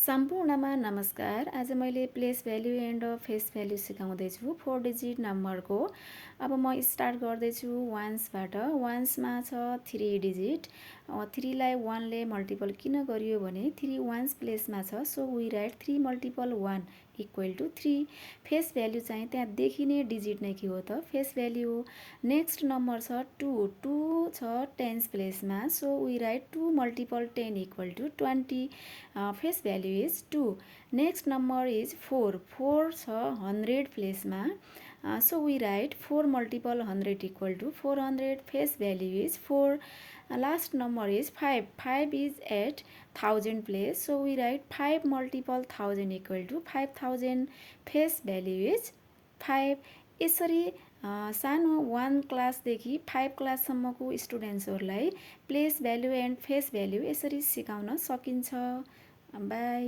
सम्पूर्णमा नमस्कार। आज मैले place value and face value सिकाउँदैछु 4 डिजिट नम्बरको। अब म स्टार्ट गर्दैछु वान्सबाट। वान्समा छ 3 डिजिट। 3 लाई 1 ले मल्टिपल किन गरियो भने 3 वान्स प्लेसमा छ, so we write 3 multiple 1 equal to 3। Face value चाहिँ त्यहाँ देखिने डिजिट नै के हो त फेस भ्याल्यु हो। नेक्स्ट नम्बर छ 2। 2 छ टेन्स प्लेसमा, so we write 2 multiple 10 equal to 20। Face value is 2. Next number is 4. 4 छ 100 प्लेसमा, so we write 4 multiple 100 equal to 400. Face value is 4. Last number is 5. 5 is at 1000 place, so we write 5 multiple 1000 equal to 5000. Face value is 5. यसरी सानो 1 क्लासदेखि 5 क्लाससम्मको स्टुडेन्ट्सहरूलाई place value and face value यसरी सिकाउन सकिन्छ। By.